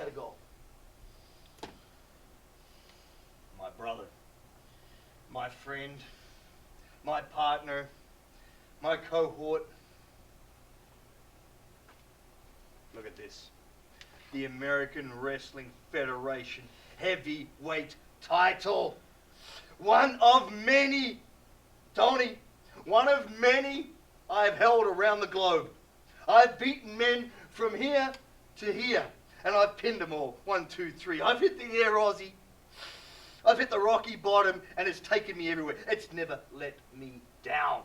gotta go. My brother, my friend, my partner, my cohort. Look at this. The American Wrestling Federation heavyweight title. One of many, Tony, one of many I've held around the globe. I've beaten men from here to here, and I've pinned them all. 1, 2, 3. I've hit the air, Aussie. I've hit the rocky bottom, and it's taken me everywhere. It's never let me down.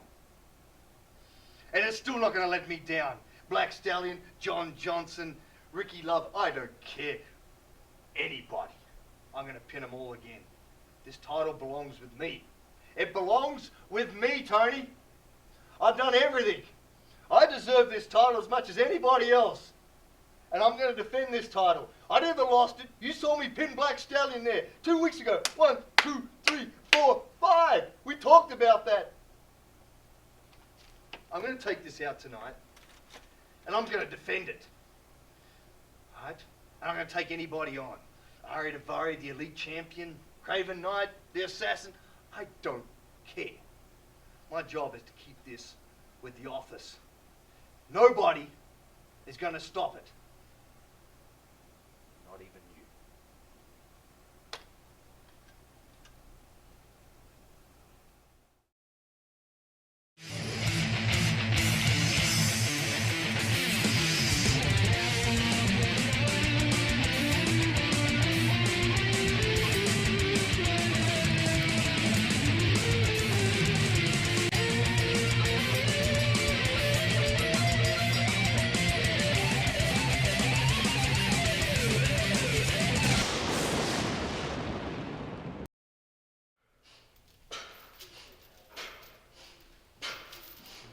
And it's still not going to let me down. Black Stallion, John Johnson, Ricky Love, I don't care. Anybody. I'm going to pin them all again. This title belongs with me. It belongs with me, Tony. I've done everything. I deserve this title as much as anybody else. And I'm going to defend this title. I never lost it. You saw me pin Black Stallion there 2 weeks ago. 1, 2, 3, 4, 5. We talked about that. I'm going to take this out tonight, and I'm going to defend it. Right? And I'm going to take anybody on. Ari Daivari, the elite champion, Craven Knight, the assassin. I don't care. My job is to keep this with the office. Nobody is going to stop it. Not even you.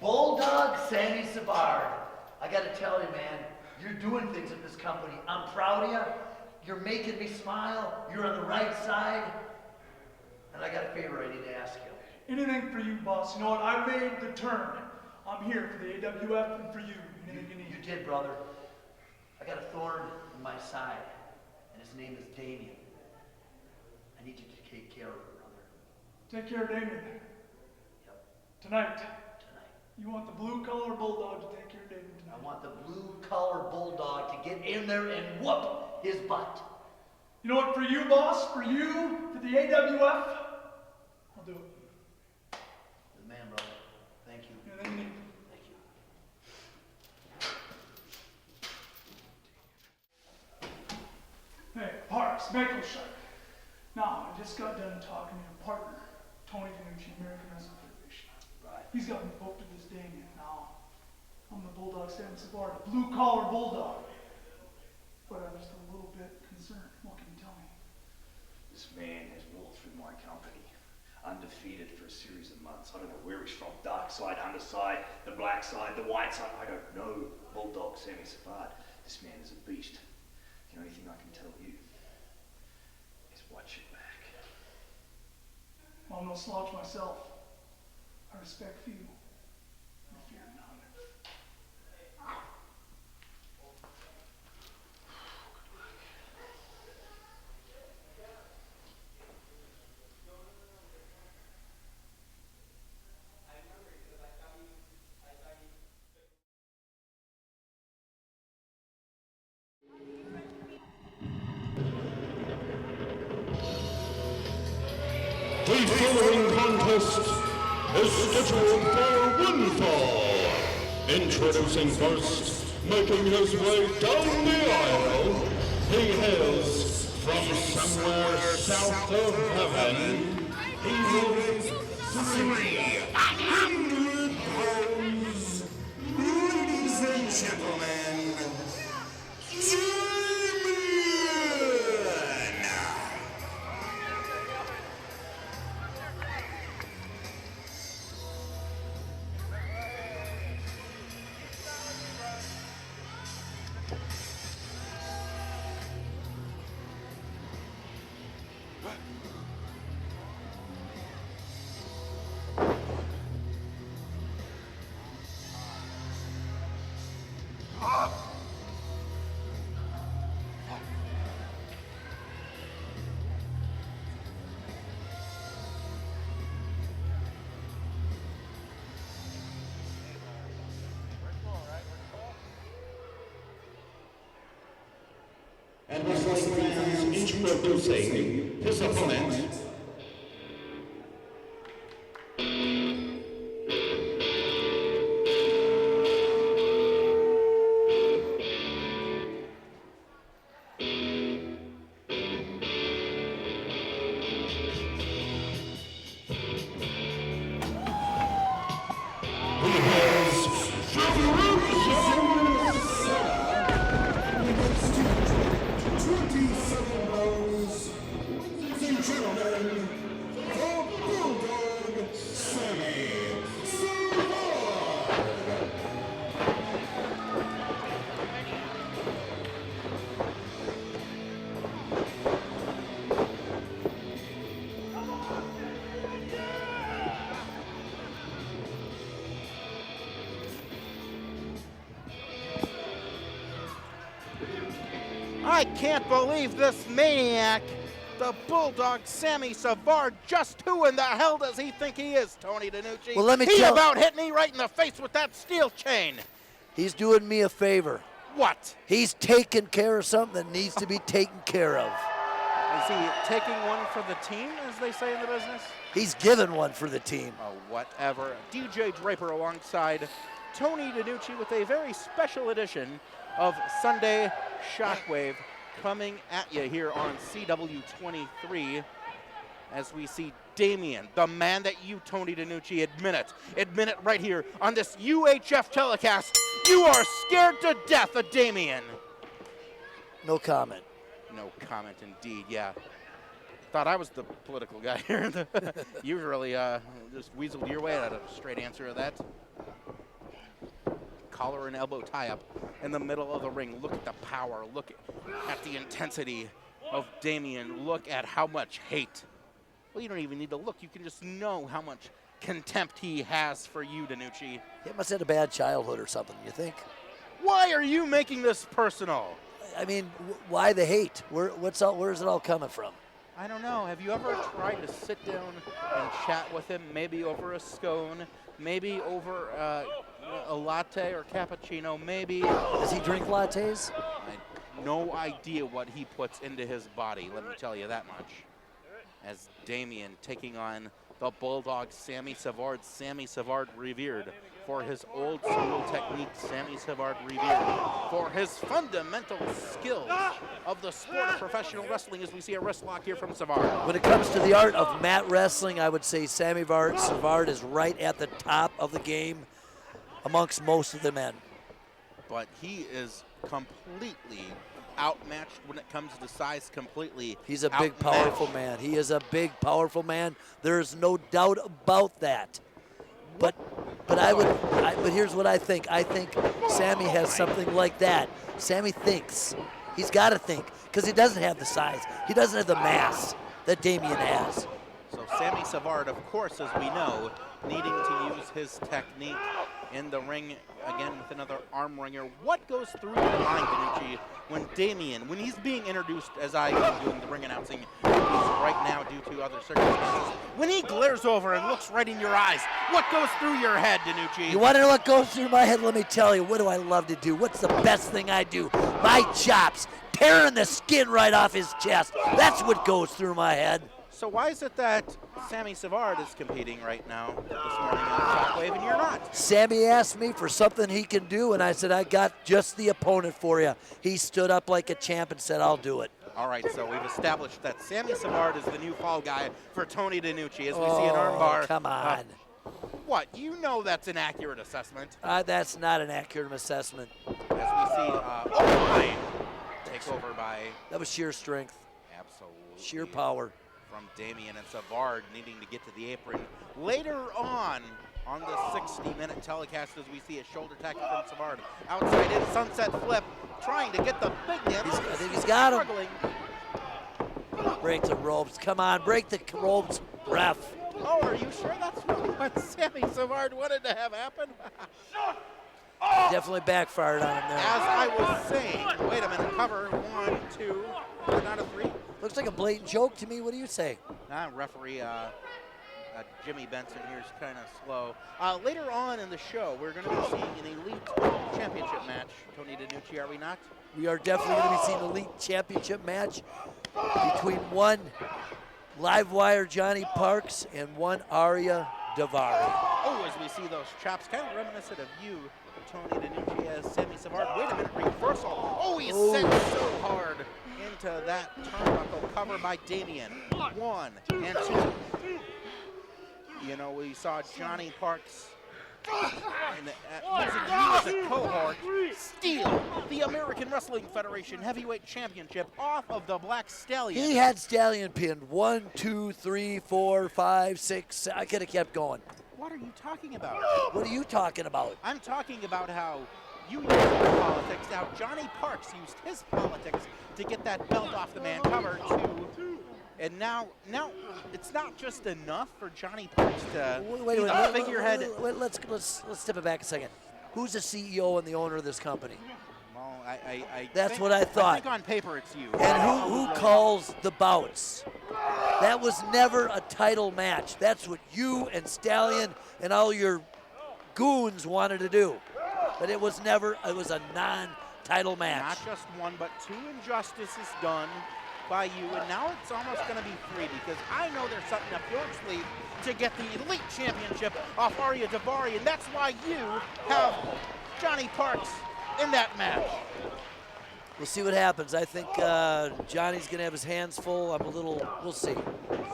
Bulldog Sammy Savard. I gotta tell you, man, you're doing things at this company. I'm proud of you. You're making me smile. You're on the right side. And I got a favor I need to ask you. Anything for you, boss. You know what? I made the turn. I'm here for the AWF and for you. Anything you need. You did, brother. I got a thorn in my side, and his name is Damien. I need you to take care of it, brother. Take care of Damien. Yep. Tonight. You want the blue-collar bulldog to take care of Damien tonight. I want the blue-collar bulldog to get in there and whoop his butt. You know what? For you, boss, for you, for the AWF, I'll do it. The man, brother. Thank you. Anything you need. Thank you. Hey, Parks, Mapleshire. Now, I just got done talking to your partner, Tony Danucci, American Wrestling Federation. Right. He's got me booked to this Damien. Now, I'm the Bulldog Sammy Savard, a blue-collar bulldog. But I'm just a little bit concerned. What can you tell me? This man has rolled through my company, undefeated for a series of months. I don't know where he's from, dark side, underside, the black side, the white side. I don't know. Bulldog Sammy Savard. This man is a beast. The only thing I can tell you is watch your back. Well, I'm no slouch myself. I respect you. I fear none. The following contest is scheduled for one fall. Introducing first, making his way down the aisle, he hails from somewhere south of heaven. He weighs 300 pounds. Ladies and gentlemen, Damien! And wrestling fans introducing his opponent. I can't believe this maniac, the Bulldog Sammy Savard. Just who in the hell does he think he is, Tony DiNucci? Well, let me he tell- about hit me right in the face with that steel chain. He's doing me a favor. What? He's taking care of something that needs to be taken care of. Is he taking one for the team, as they say in the business? He's given one for the team. Oh, whatever. DJ Draper alongside Tony DiNucci with a very special edition of Sunday Shockwave coming at you here on CW23 as we see Damien, the man that you, Tony DiNucci, admit it right here on this UHF telecast. You are scared to death of Damien. No comment. No comment indeed, yeah. Thought I was the political guy here. You really just weaseled your way out of a straight answer of that. Collar and elbow tie-up in the middle of the ring. Look at the power. Look at the intensity of Damien. Look at how much hate. Well, you don't even need to look. You can just know how much contempt he has for you, DiNucci. He must have had a bad childhood or something, you think? Why are you making this personal? I mean, why the hate? Where's it all coming from? I don't know. Have you ever tried to sit down and chat with him, maybe over a scone, maybe over a latte or cappuccino, maybe? Does he drink lattes? No idea what he puts into his body, let me tell you that much. As Damien taking on the Bulldog Sammy Savard revered for his old school technique, Sammy Savard revered for his fundamental skills of the sport of professional wrestling, as we see a wrist lock here from Savard. When it comes to the art of mat wrestling, I would say Sammy Savard is right at the top of the game amongst most of the men. But he is completely outmatched when it comes to size, completely. He's a big, powerful man. He is a big, powerful man. There's no doubt about that. But here's what I think. I think Sammy has something like that. Sammy thinks. He's got to think because he doesn't have the size. He doesn't have the mass that Damien has. So Sammy Savard, of course, as we know, needing to use his technique in the ring again with another arm wringer. What goes through your mind, DiNucci, when Damien, when he's being introduced, as I am doing the ring announcing right now due to other circumstances, when he glares over and looks right in your eyes, what goes through your head, DiNucci? You want to know what goes through my head? Let me tell you. What do I love to do? What's the best thing I do? My chops, tearing the skin right off his chest. That's what goes through my head. So why is it that Sammy Savard is competing right now this morning on Shockwave and you're not? Sammy asked me for something he can do, and I said, I got just the opponent for you. He stood up like a champ and said, I'll do it. All right, so we've established that Sammy Savard is the new fall guy for Tony DiNucci as we see an armbar. Come on. What? You know that's an accurate assessment. That's not an accurate assessment. As we see, take over by... That was sheer strength. Absolutely. Sheer power. From Damien and Savard needing to get to the apron. Later on the 60-minute telecast as we see a shoulder tackle from Savard. Outside in, sunset flip, trying to get the big man. I think he's got him. Struggling. Break the ropes. Come on, break the ropes, ref. Oh, are you sure that's what Sammy Savard wanted to have happen? Definitely backfired on him there. As I was saying, wait a minute, cover, 1, 2, not a 3. Looks like a blatant joke to me. What do you say? Referee Jimmy Benson here's kind of slow. Later on in the show, we're going to be seeing an Elite Championship match. Tony DiNucci, are we not? We are definitely going to be seeing an Elite Championship match between one live wire Johnny Parks and one Arya Davari. Oh, as we see those chops, kind of reminiscent of you, Tony DiNucci, as Sammy Savard. Wait a minute, reversal. Oh, he's sent so hard into that turnbuckle cover by Damien. 1 and 2. You know, we saw Johnny Parks using you as a cohort steal the American Wrestling Federation Heavyweight Championship off of the Black Stallion. He had Stallion pinned 1, 2, 3, 4, 5, 6. I could have kept going. What are you talking about? What are you talking about? I'm talking about how you used your politics, how Johnny Parks used his politics to get that belt off the man cover too. And now it's not just enough for Johnny Parks to be the figurehead. Let's step it back a second. Who's the CEO and the owner of this company? Well, That's what I thought. I think on paper it's you. And who calls the bouts? That was never a title match. That's what you and Stallion and all your goons wanted to do. But it was a non-title match. Not just one, but 2 injustices done by you, and now it's almost going to be 3 because I know there's something up your sleeve to get the Elite Championship off Arya Davari, and that's why you have Johnny Parks in that match. We'll see what happens. I think Johnny's going to have his hands full. We'll see.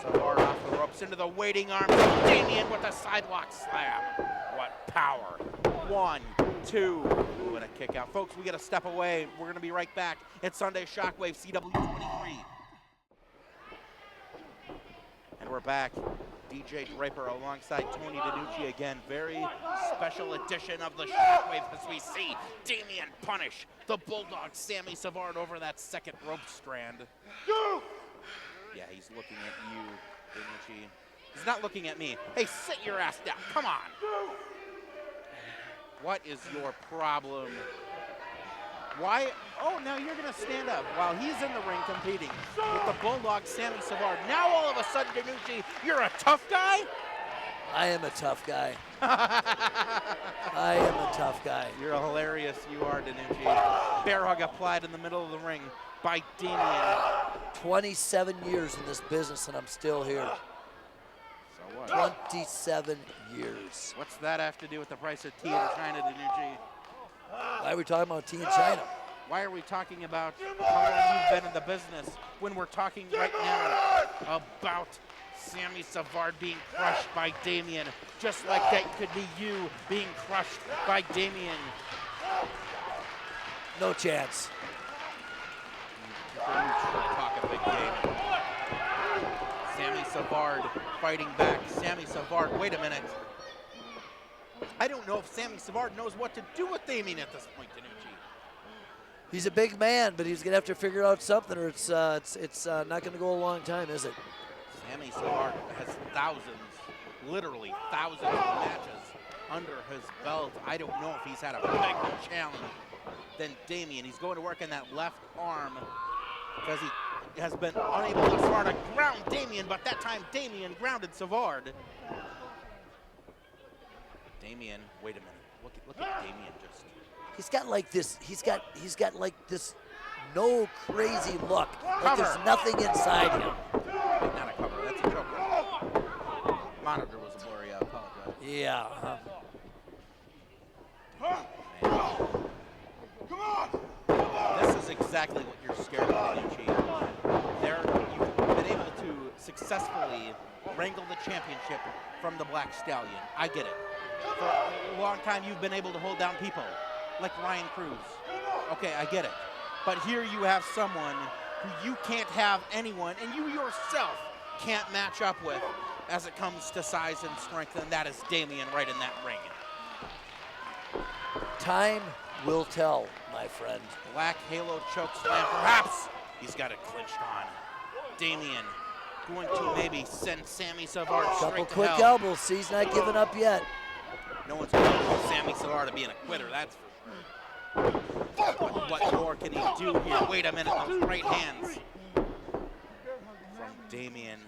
Savard off the ropes into the waiting arms of Damien with a sidewalk slam. What power. 1, 2. What a kick out. Folks, we got to step away. We're going to be right back. It's Sunday Shockwave CW23. And we're back. DJ Draper alongside Tony DiNucci again. Very special edition of the Shockwave as we see Damien punish the Bulldog Sammy Savard over that second rope strand. Yeah, he's looking at you, DiNucci. He's not looking at me. Hey, sit your ass down. Come on. What is your problem? Why? Oh, now you're going to stand up while he's in the ring competing with the Bulldog Sammy Savard. Now all of a sudden, DiNucci, you're a tough guy? I am a tough guy. I am a tough guy. You're hilarious. You are, DiNucci. Bear hug applied in the middle of the ring by Damien. 27 years in this business, and I'm still here. So what? 27 years. What's that have to do with the price of tea in China, DiNucci? Why are we talking about tea in China? Why are we talking about how long you've been in the business when we're talking right now about Sammy Savard being crushed by Damien, just like that could be you being crushed by Damien? No chance. Talk a big game. Sammy Savard fighting back. Sammy Savard, wait a minute. I don't know if Sammy Savard knows what to do with Damien at this point, DiNucci. He's a big man, but he's going to have to figure out something, or it's not going to go a long time, is it? Sammy Savard has thousands, literally thousands of matches under his belt. I don't know if he's had a bigger challenge than Damien. He's going to work in that left arm because he has been unable thus far to ground Damien, but that time Damien grounded Savard. Damien, wait a minute. Look at Damien just. He's got like this. He's got like this no crazy look. Like Cover. there's nothing inside him. Not a cover. That's a choker. Monitor was a blurry. I apologize. Yeah. This is exactly what you're scared of, DiNucci. You've been able to successfully wrangle the championship from the Black Stallion. I get it. For a long time, you've been able to hold down people like Ryan Cruz. Okay, I get it. But here you have someone who you can't have anyone, and you yourself can't match up with as it comes to size and strength, and that is Damien right in that ring. Time will tell, my friend. Black Halo choke slam, perhaps. He's got it clinched on. Damien going to maybe send Sammy Savard straight Couple to quick hell. elbows. He's not giving up yet. No one's going to call Sammy Savard to being a quitter, that's for sure. What more can he do here? Wait a minute, those right hands from Damien.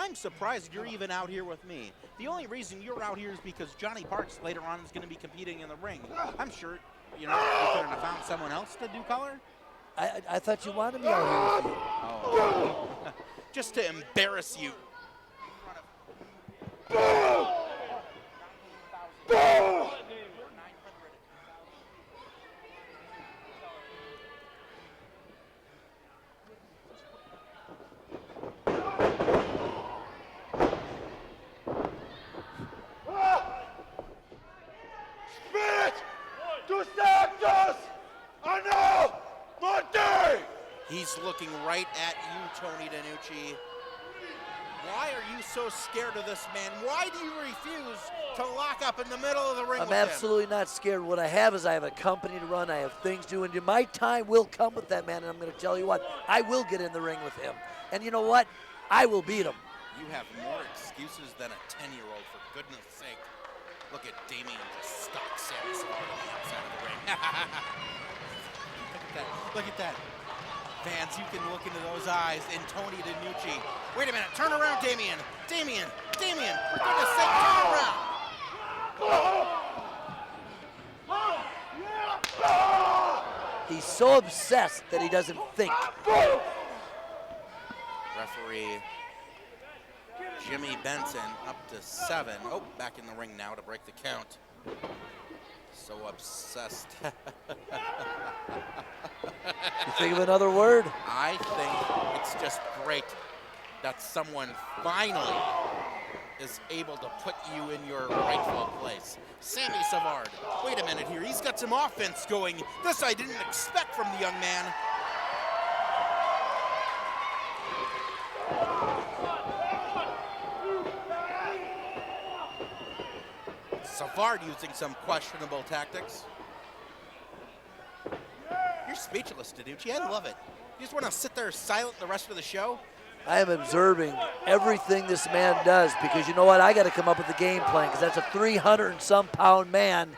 I'm surprised you're even out here with me. The only reason you're out here is because Johnny Parks later on is going to be competing in the ring. I'm sure, you couldn't have found someone else to do color? I thought you wanted me out here with you. Oh. Just to embarrass you. He's looking right at you, Tony DiNucci. Why are you so scared of this man? Why do you refuse to lock up in the middle of the ring with him? I'm absolutely not scared. What I have is I have a company to run. I have things to do. And my time will come with that man. And I'm going to tell you what, I will get in the ring with him. And you know what? I will beat him. You have more excuses than a 10-year-old, for goodness sake. Look at Damien just stalk Sammy Savard on the outside of the ring. Look at that. Look at that. Fans, you can look into those eyes in Tony DiNucci. Wait a minute, turn around, Damien. Damien, Damien, for goodness sake, turn around. He's so obsessed that he doesn't think. Referee Jimmy Benson up to 7. Oh, back in the ring now to break the count. So obsessed. You think of another word? I think it's just great that someone finally is able to put you in your rightful place. Sammy Savard, wait a minute here, he's got some offense going. This I didn't expect from the young man. Savard using some questionable tactics. You're speechless, DiNucci. I love it. You just want to sit there silent the rest of the show? I am observing everything this man does because you know what? I got to come up with a game plan because that's a 300-and-some pound man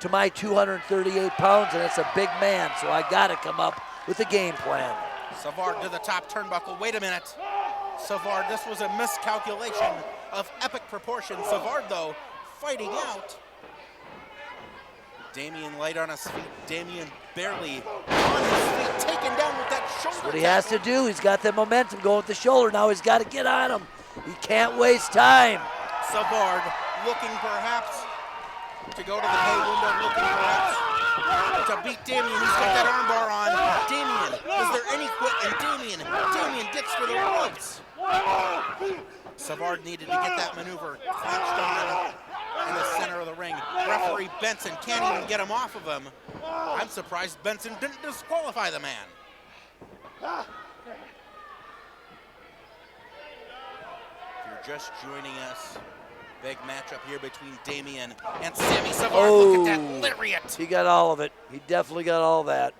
to my 238 pounds, and it's a big man, so I got to come up with a game plan. Savard to the top turnbuckle. Wait a minute. Savard, this was a miscalculation of epic proportions. Savard, though, fighting out. Damien light on his feet. Damien barely on his feet, taken down with that shoulder. That's what he has to do. He's got that momentum going with the shoulder. Now he's got to get on him. He can't waste time. Savard looking perhaps to go to the pay window, looking perhaps to beat Damien. He's got that armbar on. Damien, is there any quit? And Damien gets to the ropes. Savard needed to get that maneuver clenched on in the center of the ring. Referee Benson can't even get him off of him. I'm surprised Benson didn't disqualify the man. If you're just joining us, big matchup here between Damien and Sammy Savard. Look at that lariat. He got all of it. He definitely got all that.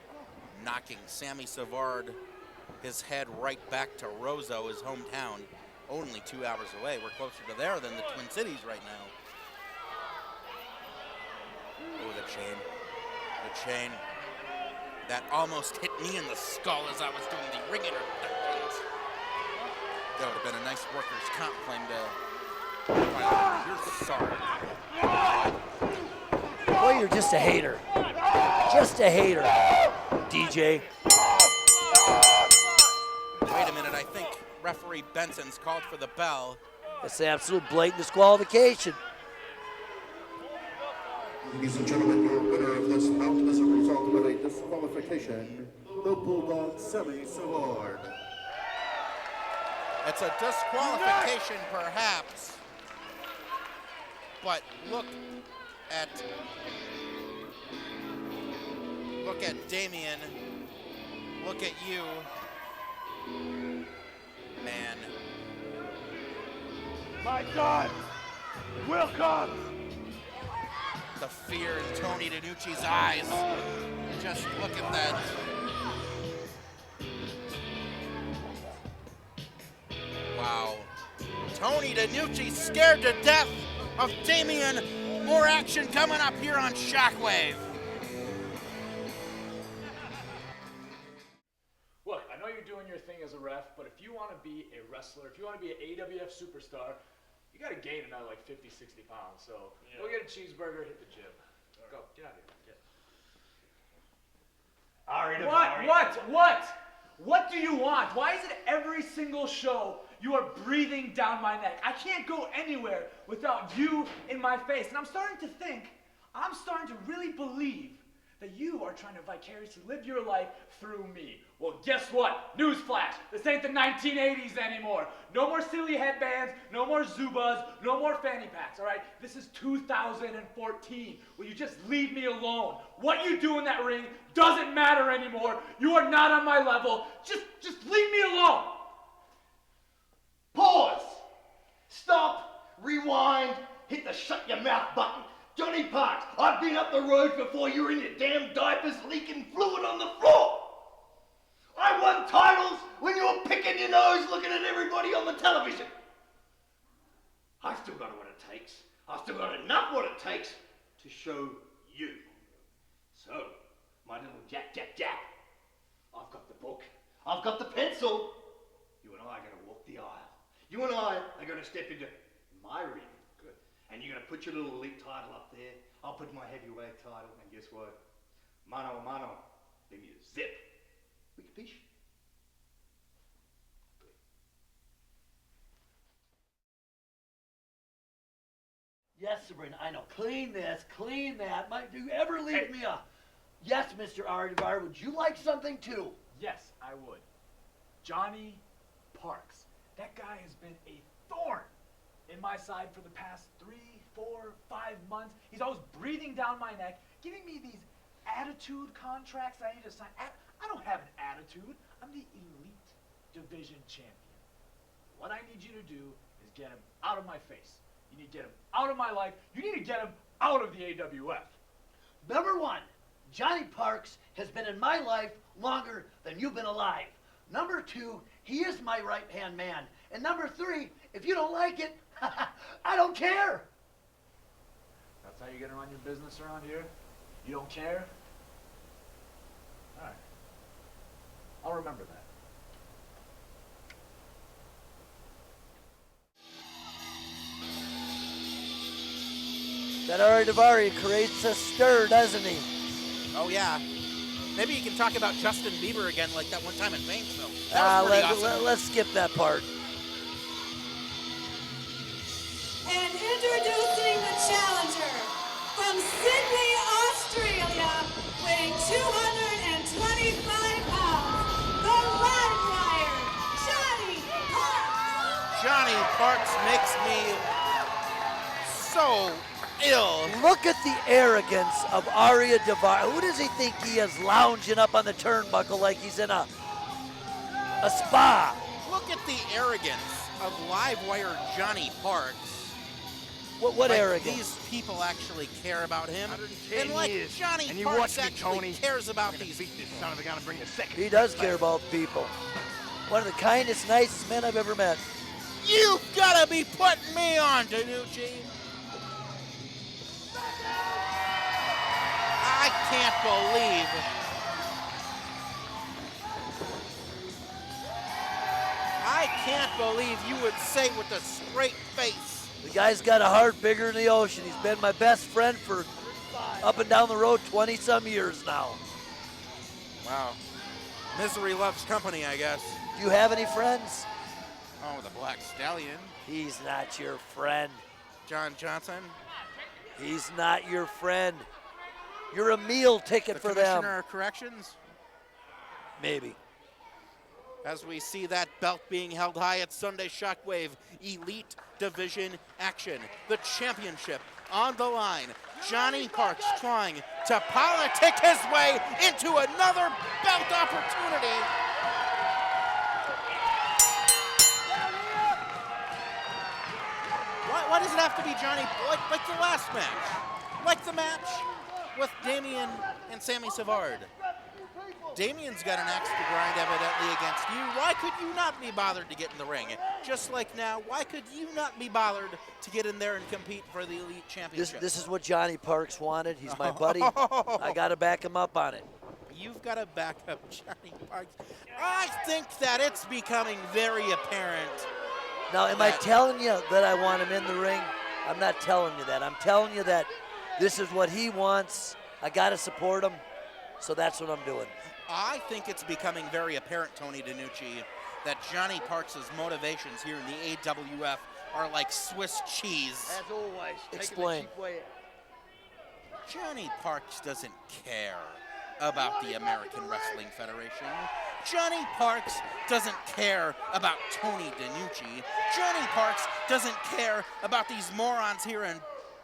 Knocking Sammy Savard, his head right back to Roseau, his hometown. Only 2 hours away. We're closer to there than the Twin Cities right now. Oh, the chain. That almost hit me in the skull as I was doing the ring introductions. That would have been a nice workers' comp claim to. You're sorry. Boy, you're just a hater. Just a hater, DJ. Wait a minute, I think referee Benson's called for the bell. It's an absolute blatant disqualification. Ladies and gentlemen, your winner of this bout as a result of a disqualification, the Bulldog Sammy Savard. It's a disqualification, perhaps, but look at Damien. Look at you, man. My God will come. The fear in Tony DiNucci's eyes. Just look at that. Wow. Tony DiNucci scared to death of Damien. More action coming up here on Shockwave. Look, I know you're doing your thing as a ref, but if you want to be a wrestler, if you want to be an AWF superstar, you got to gain another like 50, 60 pounds. So go get a cheeseburger, hit the gym. Go, get out of here. What do you want? Why is it every single show you are breathing down my neck? I can't go anywhere without you in my face. And I'm starting to really believe that you are trying to vicariously live your life through me. Well, guess what? Newsflash, this ain't the 1980s anymore. No more silly headbands, no more Zubas, no more fanny packs, all right? This is 2014. Will you just leave me alone? What you do in that ring doesn't matter anymore. You are not on my level. Just leave me alone. Pause. Stop. Rewind. Hit the shut your mouth button. Johnny Parks, I've been up the road before you were in your damn diapers leaking fluid on the floor. I won titles when you were picking your nose looking at everybody on the television. I've still got what it takes. I've still got enough what it takes to show you. So, my little Jack. I've got the book. I've got the pencil. You and I are going to walk the aisle. You and I are going to step into my ring. And you're going to put your little elite title up there. I'll put my heavyweight title. And guess what? Mano a mano. Leave me a zip. We can fish. Yes, Sabrina, I know. Clean this, clean that. Do you ever leave me a... Yes, Mr. Ardevar, would you like something too? Yes, I would. Johnny Parks. That guy has been a thorn in my side for the past 3, 4, 5 months. He's always breathing down my neck, giving me these attitude contracts I need to sign. I don't have an attitude. I'm the elite division champion. What I need you to do is get him out of my face. You need to get him out of my life. You need to get him out of the AWF. Number 1, Johnny Parks has been in my life longer than you've been alive. Number 2, he is my right-hand man. And number 3, if you don't like it, I don't care. That's how you're gonna run your business around here? You don't care? All right. I'll remember that. That Ardevar creates a stir, doesn't he? Oh, yeah. Maybe you can talk about Justin Bieber again like that one time in Painesville. That was pretty awesome. Let's skip that part. And introducing the challenger from Sydney, Australia, weighing 225 pounds, the Live Wire, Johnny Parks. Johnny Parks makes me so ill. Look at the arrogance of Ardevar. Who does he think he is, lounging up on the turnbuckle like he's in a spa? Look at the arrogance of Livewire Johnny Parks. What like arrogance? These people actually care about him. 110 and like years. Johnny And you Parks watch me, actually Tony. cares about I'm gonna these beat this people. son of a gun and bring the second. He does care about people. One of the kindest, nicest men I've ever met. You've got to be putting me on, Danucci. I can't believe you would say with a straight face. The guy's got a heart bigger than the ocean. He's been my best friend for up and down the road 20-some years now. Wow. Misery loves company, I guess. Do you have any friends? Oh, the Black Stallion. He's not your friend. John Johnson. He's not your friend. You're a meal ticket The for them. Commissioner of Corrections. Maybe. As we see that belt being held high at Sunday Shockwave Elite Division action. The championship on the line. Johnny Parks trying to politic his way into another belt opportunity. Why does it have to be Johnny? Like the last match. Like the match with Damien and Sammy Savard. Damien's got an axe to grind evidently against you. Why could you not be bothered to get in the ring? Just like now, why could you not be bothered to get in there and compete for the Elite Championship? This is what Johnny Parks wanted. He's my buddy. I got to back him up on it. you've got to back up Johnny Parks. I think that it's becoming very apparent. Now, am I telling you that I want him in the ring? I'm not telling you that. I'm telling you that this is what he wants. I got to support him, so that's what I'm doing. I think it's becoming very apparent, Tony DiNucci, that Johnny Parks' motivations here in the AWF are like Swiss cheese. As always, Explain. taking the cheap way out. Johnny Parks doesn't care about the American Wrestling Federation. Johnny Parks doesn't care about Tony DiNucci. Johnny Parks doesn't care about these morons here in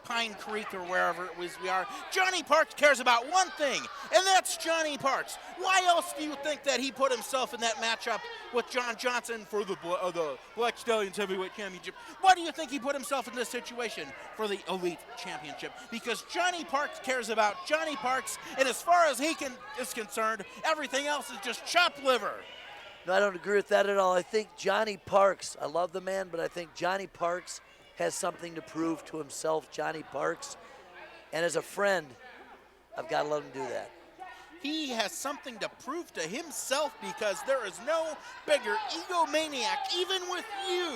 Pine Creek or wherever it was we are. Johnny Parks cares about one thing, and that's Johnny Parks. Why else do you think that he put himself in that matchup with John Johnson for the Black Stallions Heavyweight Championship? Why do you think he put himself in this situation for the Elite Championship? Because Johnny Parks cares about Johnny Parks, and as far as he is concerned, everything else is just chopped liver. No, I don't agree with that at all. I think Johnny Parks, I love the man, but I think Johnny Parks has something to prove to himself, Johnny Parks. And as a friend, I've got to let him do that. He has something to prove to himself because there is no bigger egomaniac, even with you,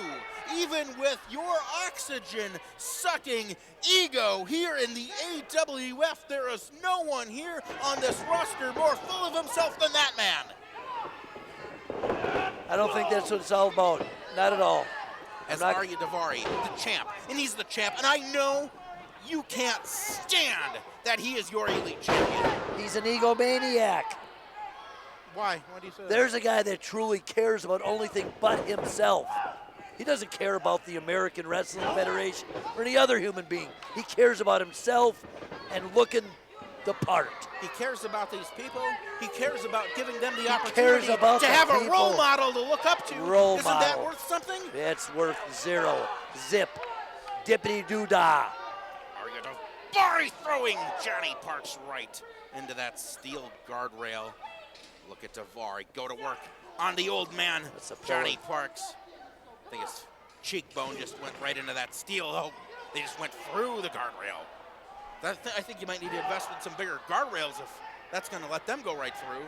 even with your oxygen-sucking ego here in the AWF. There is no one here on this roster more full of himself than that man. I don't think that's what it's all about. Not at all. As Arya Daivari, the champ, and he's the champ, and I know you can't stand that he is your Elite Champion. He's an egomaniac. Why? Why do you say that? There's a guy that truly cares about only thing but himself. He doesn't care about the American Wrestling Federation or any other human being. He cares about himself and looking the part. He cares about these people. He cares about giving them the opportunity to about have a people. role model to look up to. Role Isn't that model. worth something? It's worth zero. Zip. Dippity-doo-dah. Arya Daivari throwing Johnny Parks right into that steel guardrail. Look at Daivari go to work on the old man, That's a pull. Johnny Parks. I think his cheekbone just went right into that steel. Oh, they just went through the guardrail. I think you might need to invest in some bigger guardrails if that's going to let them go right through.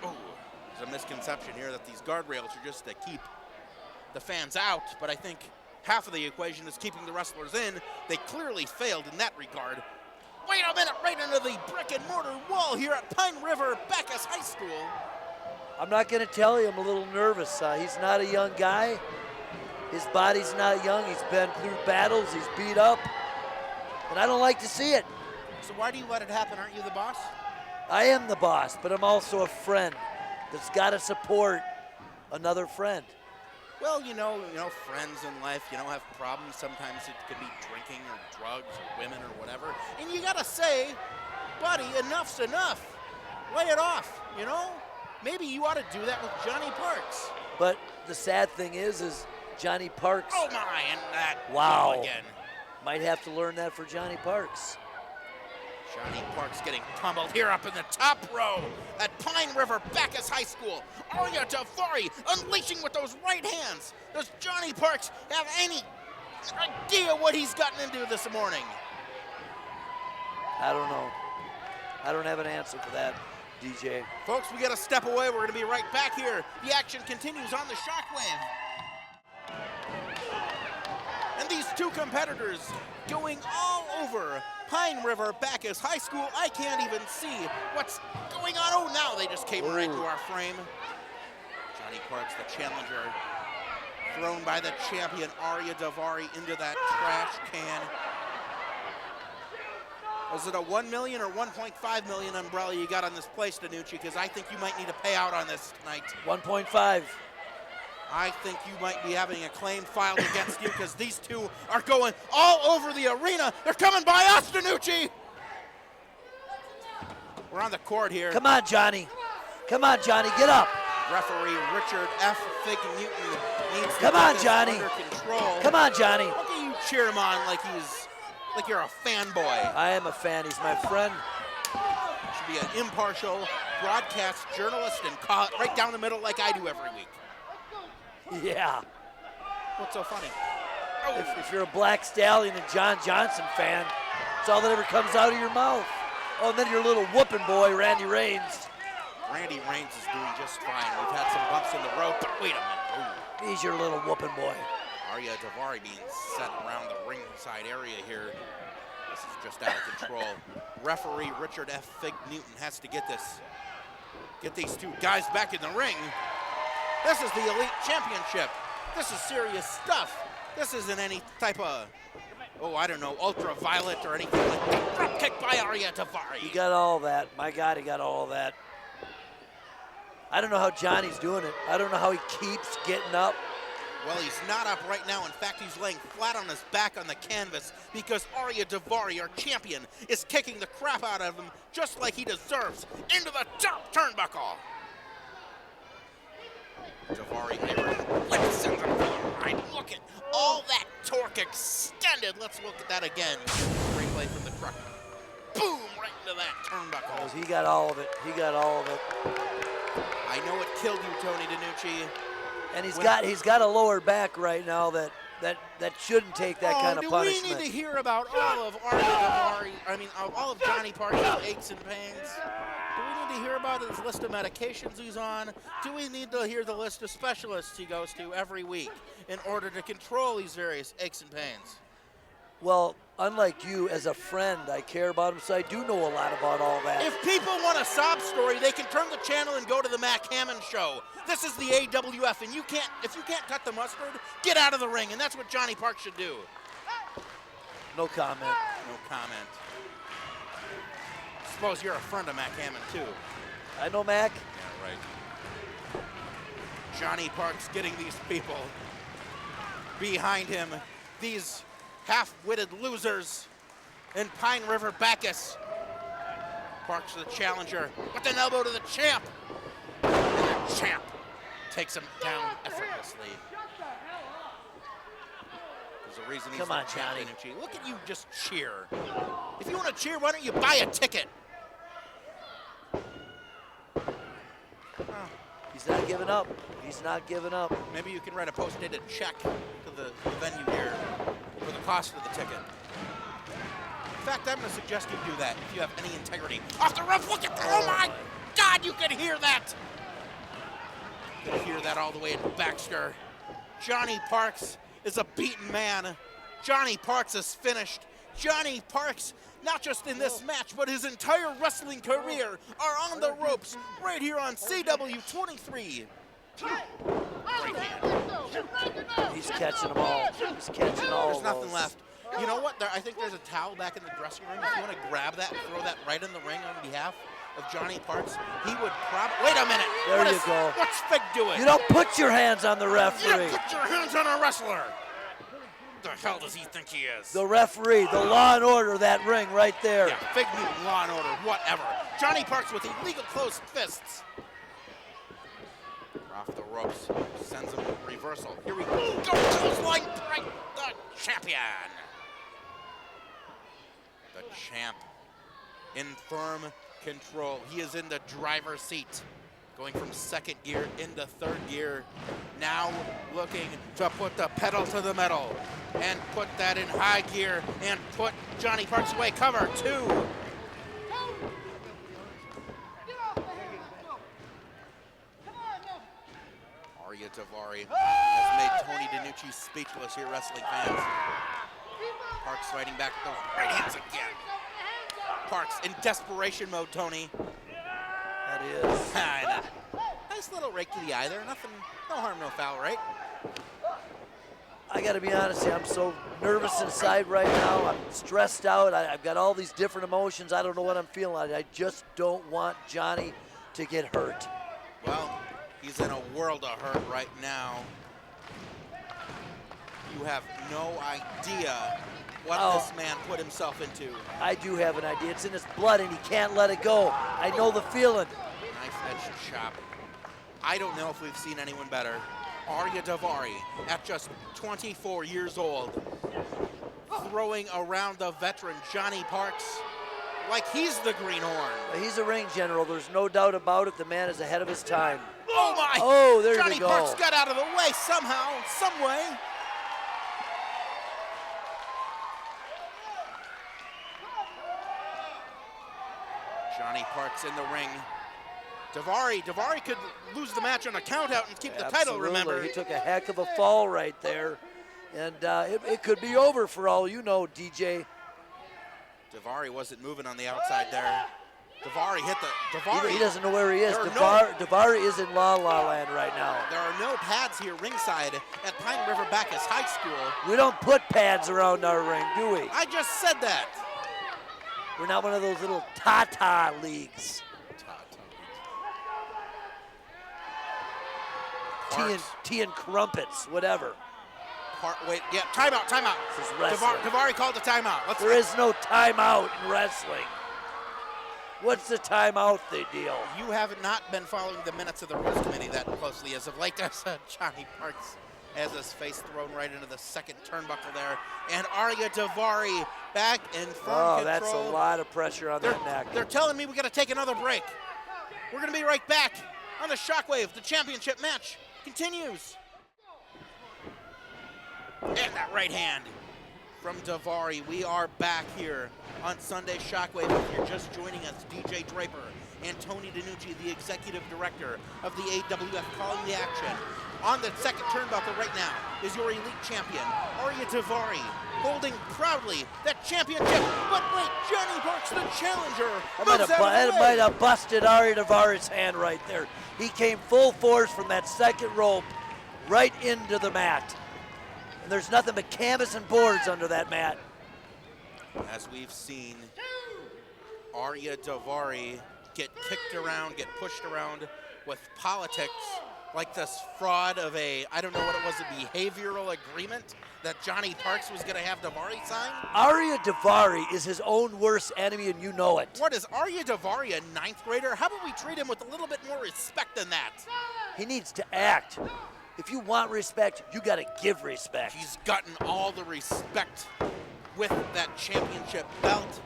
Oh, there's a misconception here that these guardrails are just to keep the fans out, but I think half of the equation is keeping the wrestlers in. They clearly failed in that regard. Wait a minute, right into the brick and mortar wall here at Pine River Bacchus High School. I'm not going to tell you, I'm a little nervous. He's not a young guy. His body's not young. He's been through battles. He's beat up. And I don't like to see it. So why do you let it happen? Aren't you the boss? I am the boss, but I'm also a friend that's got to support another friend. Well, you know, friends in life, have problems. Sometimes it could be drinking or drugs or women or whatever. And you gotta say, buddy, enough's enough. Lay it off, Maybe you ought to do that with Johnny Parks. But the sad thing is Johnny Parks. Oh my, and that wow. again. Might have to learn that for Johnny Parks. Johnny Parks getting pummeled here up in the top row at Pine River Bacchus High School. Arya Daivari unleashing with those right hands. Does Johnny Parks have any idea what he's gotten into this morning? I don't know. I don't have an answer for that, DJ. Folks, we got to step away. We're going to be right back here. The action continues on the Shockwave. And these two competitors going all over Pine River Bacchus High School. I can't even see what's going on. Oh, now they just came right into our frame. Johnny Parks, the challenger, thrown by the champion Arya Daivari into that trash can. Was it a $1 million or $1.5 million umbrella you got on this place, DiNucci? Because I think you might need to pay out on this tonight. 1.5. I think you might be having a claim filed against you because these two are going all over the arena. They're coming by us, DiNucci. We're on the court here. Come on, Johnny. Come on, Johnny, get up. Referee Richard F. Fig Newton needs to Come get on, this Johnny. under control. Come on, Johnny. Look at you cheer him on like you're a fanboy. I am a fan. He's my friend. Should be an impartial broadcast journalist and call it right down the middle like I do every week. Yeah. What's so funny? If you're a Black Stallion and John Johnson fan, it's all that ever comes out of your mouth. Oh, and then your little whooping boy, Randy Reigns. Randy Reigns is doing just fine. We've had some bumps in the road, but wait a minute. Ooh. He's your little whooping boy. Arya Davari being set around the ringside area here. This is just out of control. Referee Richard F. Fig Newton has to get these two guys back in the ring. This is the Elite Championship. This is serious stuff. This isn't any type of, I don't know, ultraviolet or anything like that. Drop kick by Arya Davari. He got all that. My God, he got all that. I don't know how Johnny's doing it. I don't know how he keeps getting up. Well, he's not up right now. In fact, he's laying flat on his back on the canvas because Arya Davari, our champion, is kicking the crap out of him just like he deserves into the top turnbuckle. Davari sends him right. Look at all that torque extended. Let's look at that again. Replay from the truck. Boom, right into that turnbuckle. He got all of it. He got all of it. I know it killed you, Tony DiNucci. And he's got a lower back right now that shouldn't take that kind of punishment. Do we need to hear about all of Arya Davari? I mean, all of Johnny Parker's aches and pains? Do we need to hear about his list of medications he's on? Do we need to hear the list of specialists he goes to every week in order to control these various aches and pains? Well, unlike you, as a friend, I care about him, so I do know a lot about all that. If people want a sob story, they can turn the channel and go to the Mac Hammond Show. This is the AWF, and if you can't cut the mustard, get out of the ring, and that's what Johnny Park should do. No comment. No comment. Suppose you're a friend of Mac Hammond, too. I know Mac. Yeah, right. Johnny Park's getting these people behind him, these half-witted losers in Pine River Bacchus. Park's the challenger with an elbow to the champ. And the champ takes him down effortlessly. There's a reason he's the champion. Look at you just cheer. If you want to cheer, why don't you buy a ticket? He's not giving up. He's not giving up. Maybe you can write a post-dated check to the venue here for the cost of the ticket. In fact, I'm going to suggest you do that if you have any integrity. Off the rope, look at that. Oh my God, you can hear that. You can hear that all the way in Baxter. Johnny Parks is a beaten man. Johnny Parks is finished. Johnny Parks, not just in this match, but his entire wrestling career are on the ropes right here on CW23. Right hand. He's catching them all. He's catching all. There's nothing left. You know what? I think there's a towel back in the dressing room. If you want to grab that and throw that right in the ring on behalf of Johnny Parks, he would probably. Wait a minute. There you go. What's Fig doing? You don't put your hands on the referee. You don't put your hands on a wrestler. What the hell does he think he is? The referee, the law and order of that ring right there. Yeah, Fig Newton, law and order, whatever. Johnny Parks with illegal closed fists. Off the ropes, sends him a reversal. Here we go. Clothesline break, the champion. The champ in firm control. He is in the driver's seat, going from second gear into third gear. Now looking to put the pedal to the metal and put that in high gear and put Johnny Parks away. Cover two. Arya Davari has made Tony DiNucci speechless here, wrestling fans. Parks fighting back with those right hands again. Parks in desperation mode, Tony. That is. Nice little rake to the eye there. Nothing, no harm, no foul, right? I got to be honest here, I'm so nervous inside right now. I'm stressed out. I've got all these different emotions. I don't know what I'm feeling. I just don't want Johnny to get hurt. Well, he's in a world of hurt right now. You have no idea what this man put himself into. I do have an idea. It's in his blood, and he can't let it go. I know the feeling. Knife-edge chop. I don't know if we've seen anyone better. Arya Davari, at just 24 years old, throwing around the veteran Johnny Parks like he's the greenhorn. He's a ring general. There's no doubt about it. The man is ahead of his time. Oh, my! Oh, there Johnny you go. Parks got out of the way somehow, some way. Johnny Parks in the ring. Davari could lose the match on a countout and keep the title, remember? He took a heck of a fall right there. And it could be over for all you know, DJ. Davari wasn't moving on the outside there. Davari hit the... Davari. He doesn't know where he is. Davari is in La La Land right now. There are no pads here ringside at Pine River Bacchus High School. We don't put pads around our ring, do we? I just said that. We're not one of those little Tata leagues. Tea and crumpets, whatever. Timeout. This is wrestling. Davari called the timeout. There is no timeout in wrestling. What's the timeout deal? You have not been following the minutes of the rules committee that closely as of late. There's Johnny Parks has his face thrown right into the second turnbuckle there. And Arya Davari back in firm control. That's a lot of pressure on that neck. They're telling me we got to take another break. We're going to be right back on the Shockwave. The championship match continues. And that right hand from Davari. We are back here on Sunday Shockwave. If you're just joining us, DJ Draper and Tony DiNucci, the executive director of the AWF, calling the action. On the second turnbuckle right now is your elite champion, Arya Davari, holding proudly that championship. But wait, Johnny Parks, the challenger, that might have busted Arya Davari's hand right there. He came full force from that second rope right into the mat. And there's nothing but canvas and boards under that mat. As we've seen Arya Davari get kicked around, get pushed around with politics, like this fraud of I don't know what it was, a behavioral agreement that Johnny Parks was going to have Davari sign? Arya Davari is his own worst enemy, and you know it. What, is Arya Davari a ninth grader? How about we treat him with a little bit more respect than that? He needs to act. If you want respect, you got to give respect. He's gotten all the respect with that championship belt.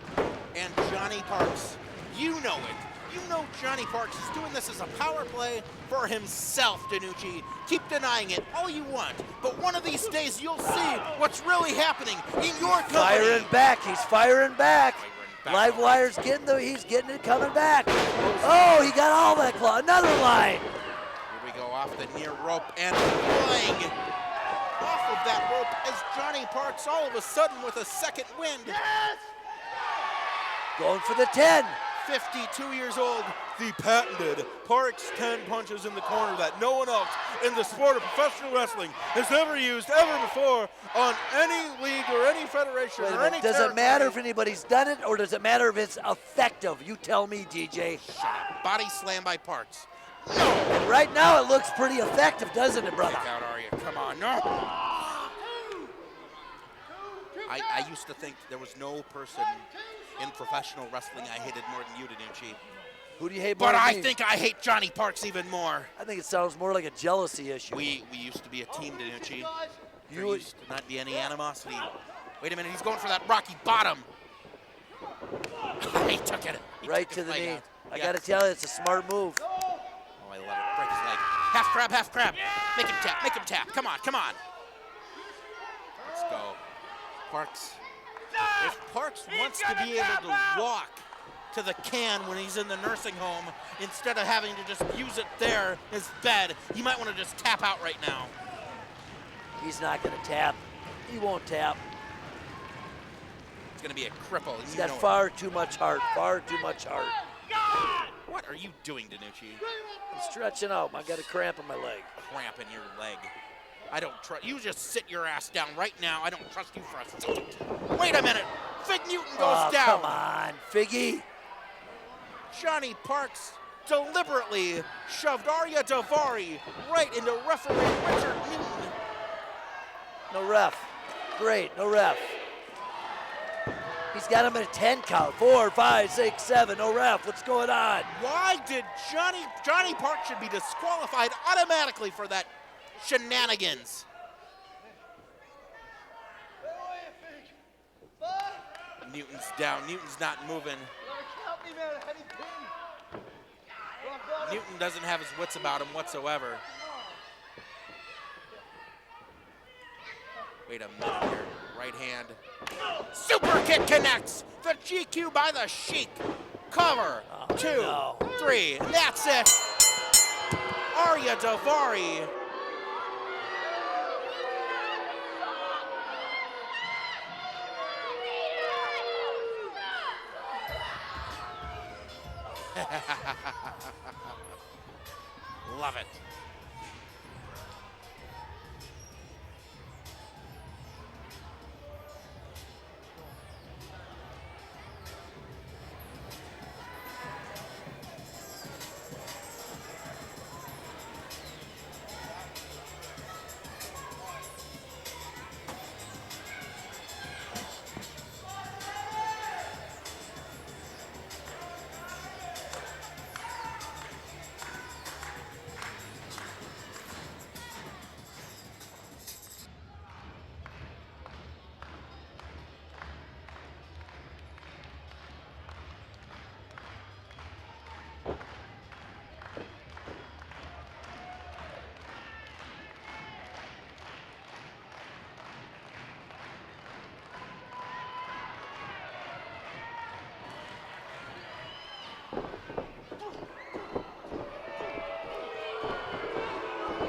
And Johnny Parks, you know it. You know Johnny Parks is doing this as a power play for himself, DiNucci. Keep denying it all you want, but one of these days you'll see what's really happening in your company. He's firing back. Live Wire's he's getting it coming back. Oh, he got all that claw. Another line. Here we go off the near rope and flying off of that rope as Johnny Parks all of a sudden with a second wind. Yes! Going for the 10. 52 years old, the patented Parks 10 punches in the corner that no one else in the sport of professional wrestling has ever used ever before on any league or any federation or any Does it matter if anybody's done it, or does it matter if it's effective? You tell me, DJ. Body slam by Parks. No! And right now it looks pretty effective, doesn't it, brother? Kick out Arya. Come on, no! I used to think there was no person in professional wrestling I hated more than you, DiNucci. Who do you hate more But than I me? think I hate Johnny Parks even more. I think it sounds more like a jealousy issue. We used to be a team, DiNucci. There used to not be any animosity. Wait a minute, he's going for that Rocky Bottom. He took it. Right to the knee. I got to tell you, it's a smart move. Oh, I love it. Break his leg. Half crab, half crab. Make him tap, make him tap. Come on, come on. Let's go. Parks. If Parks wants to be able to walk to the can when he's in the nursing home instead of having to just use it there, his bed, he might want to just tap out right now. He's not going to tap. He won't tap. It's going to be a cripple. He's got far too much heart, far too much heart. What are you doing, DiNucci? I'm stretching out. I got a cramp in my leg. Cramp in your leg. I don't trust you. Just sit your ass down right now. I don't trust you for a second. Wait a minute. Fig Newton goes down. Come on, Figgy. Johnny Parks deliberately shoved Arya Davari right into referee Richard Newton. No ref. Great, no ref. He's got him at a 10 count. 4, 5, 6, 7. No ref. What's going on? Why did Johnny Parks should be disqualified automatically for that shenanigans? Newton's down. Newton's not moving. Newton doesn't have his wits about him whatsoever. Wait a minute here. Right hand. Super kick connects. The GQ by the Sheik. Cover. 2, 3. And that's it. Arya Davari. Love it.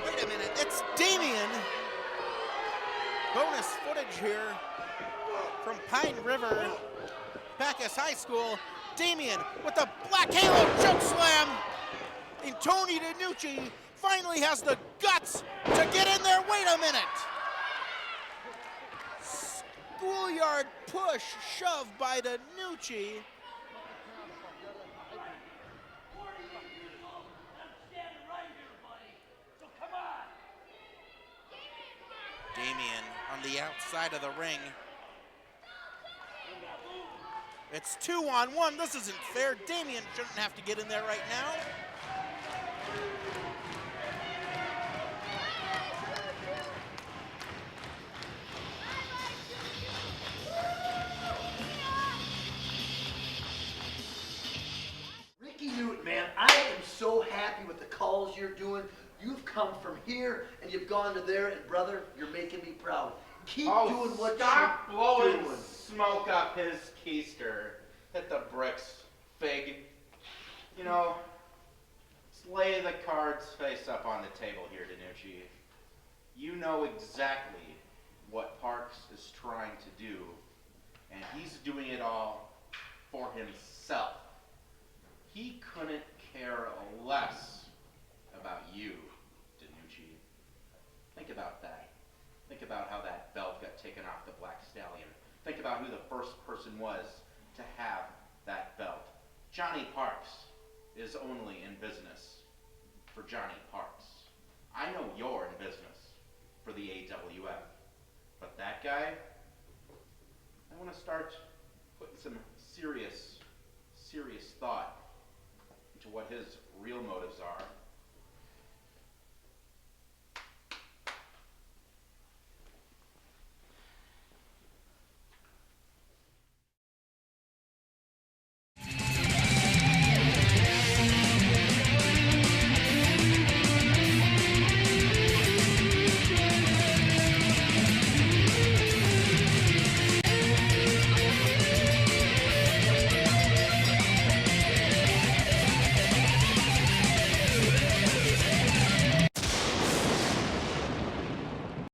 Wait a minute, it's Damien. Bonus footage here from Pine River, Bacchus High School. Damien with the Black Halo choke slam. And Tony DiNucci finally has the guts to get in there. Wait a minute. Schoolyard push, shove by DiNucci. Damien on the outside of the ring. It's 2-on-1. This isn't fair. Damien shouldn't have to get in there right now. Ricky Newton, man, I am so happy with the calls you're doing. You've come from here and you've gone to there, and brother, you're making me proud. Keep doing what stop you're blowing doing. smoke up his keister. Hit the bricks, fig. You know, let's lay the cards face up on the table here, DiNucci. You know exactly what Parks is trying to do, and he's doing it all for himself. He couldn't care less about you, DiNucci. Think about that. Think about how that belt got taken off the Black Stallion. Think about who the first person was to have that belt. Johnny Parks is only in business for Johnny Parks. I know you're in business for the AWF. But that guy, I want to start putting some serious thought into what his real motives are.